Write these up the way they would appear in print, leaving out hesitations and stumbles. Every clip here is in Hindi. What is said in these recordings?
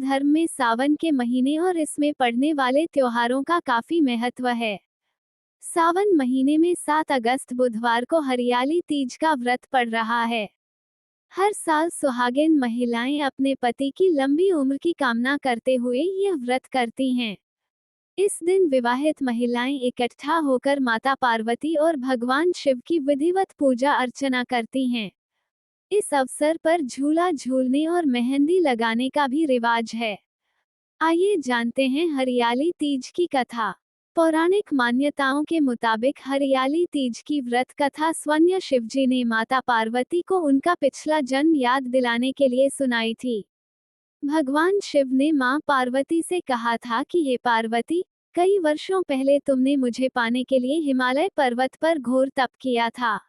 धर्म में सावन के महीने और इसमें पड़ने वाले त्योहारों का काफी महत्व है। सावन महीने में 7 अगस्त बुधवार को हरियाली तीज का व्रत पड़ रहा है। हर साल सुहागिन महिलाएं अपने पति की लंबी उम्र की कामना करते हुए यह व्रत करती हैं। इस दिन विवाहित महिलाएं इकट्ठा होकर माता पार्वती और भगवान शिव की विधिवत पूजा अर्चना करती हैं। इस अवसर पर झूला झूलने और मेहंदी लगाने का भी रिवाज है। आइए जानते हैं हरियाली तीज की कथा। पौराणिक मान्यताओं के मुताबिक हरियाली तीज की व्रत कथा स्वयं शिवजी ने माता पार्वती को उनका पिछला जन्म याद दिलाने के लिए सुनाई थी। भगवान शिव ने मां पार्वती से कहा था कि हे पार्वती, कई वर्षों पहले तुमने मुझे पाने के लिए हिमालय पर्वत पर घोर तप किया था।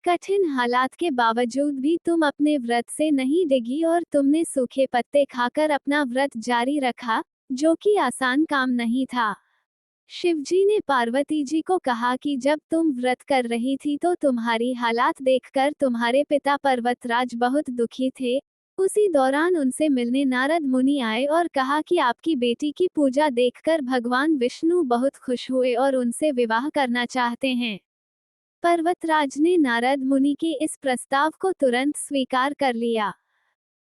कठिन हालात के बावजूद भी तुम अपने व्रत से नहीं डिगी और तुमने सूखे पत्ते खाकर अपना व्रत जारी रखा, जो कि आसान काम नहीं था। शिवजी ने पार्वती जी को कहा कि जब तुम व्रत कर रही थी तो तुम्हारी हालात देखकर तुम्हारे पिता पर्वतराज बहुत दुखी थे। उसी दौरान उनसे मिलने नारद मुनि आए और कहा कि आपकी बेटी की पूजा देखकर भगवान विष्णु बहुत खुश हुए और उनसे विवाह करना चाहते हैं। पर्वतराज ने नारद मुनि के इस प्रस्ताव को तुरंत स्वीकार कर लिया।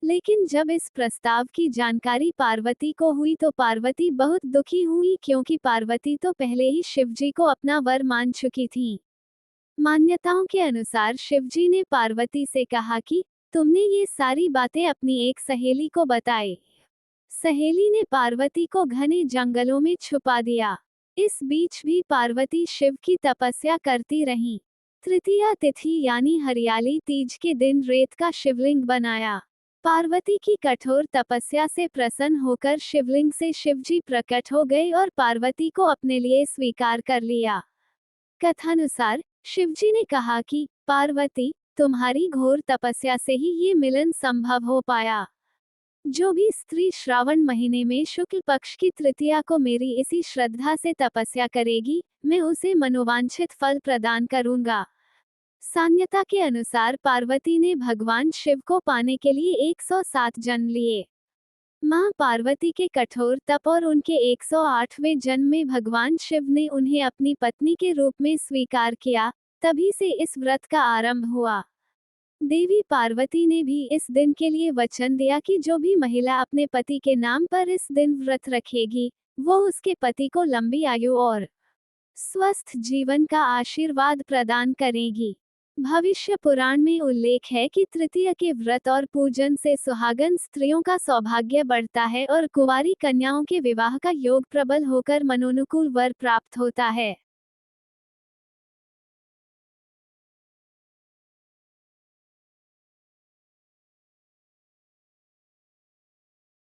लेकिन जब इस प्रस्ताव की जानकारी पार्वती को हुई तो पार्वती बहुत दुखी हुई, क्योंकि पार्वती तो पहले ही शिवजी को अपना वर मान चुकी थी। मान्यताओं के अनुसार शिवजी ने पार्वती से कहा कि तुमने ये सारी बातें अपनी एक सहेली को बताई। सहेली ने पार्वती को घने जंगलों में छुपा दिया। इस बीच भी पार्वती शिव की तपस्या करती रहीं। तृतीया तिथि यानी हरियाली तीज के दिन रेत का शिवलिंग बनाया। पार्वती की कठोर तपस्या से प्रसन्न होकर शिवलिंग से शिवजी प्रकट हो गए और पार्वती को अपने लिए स्वीकार कर लिया। कथानुसार शिवजी ने कहा कि पार्वती, तुम्हारी घोर तपस्या से ही ये मिलन संभव हो पाया। जो भी स्त्री श्रावण महीने में शुक्ल पक्ष की तृतीया को मेरी इसी श्रद्धा से तपस्या करेगी, मैं उसे मनोवांछित फल प्रदान करूंगा। सान्यता के अनुसार पार्वती ने भगवान शिव को पाने के लिए 107 जन्म लिए। मां पार्वती के कठोर तप और उनके 108वें जन्म में भगवान शिव ने उन्हें अपनी पत्नी के रूप में स्वीकार किया, तभी से इस व्रत का आरंभ हुआ। देवी पार्वती ने भी इस दिन के लिए वचन दिया कि जो भी महिला अपने पति के नाम पर इस दिन व्रत रखेगी, वो उसके पति को लंबी आयु और स्वस्थ जीवन का आशीर्वाद प्रदान करेगी। भविष्य पुराण में उल्लेख है कि तृतीया के व्रत और पूजन से सुहागन स्त्रियों का सौभाग्य बढ़ता है और कुंवारी कन्याओं के विवाह का योग प्रबल होकर मनोनुकूल वर प्राप्त होता है।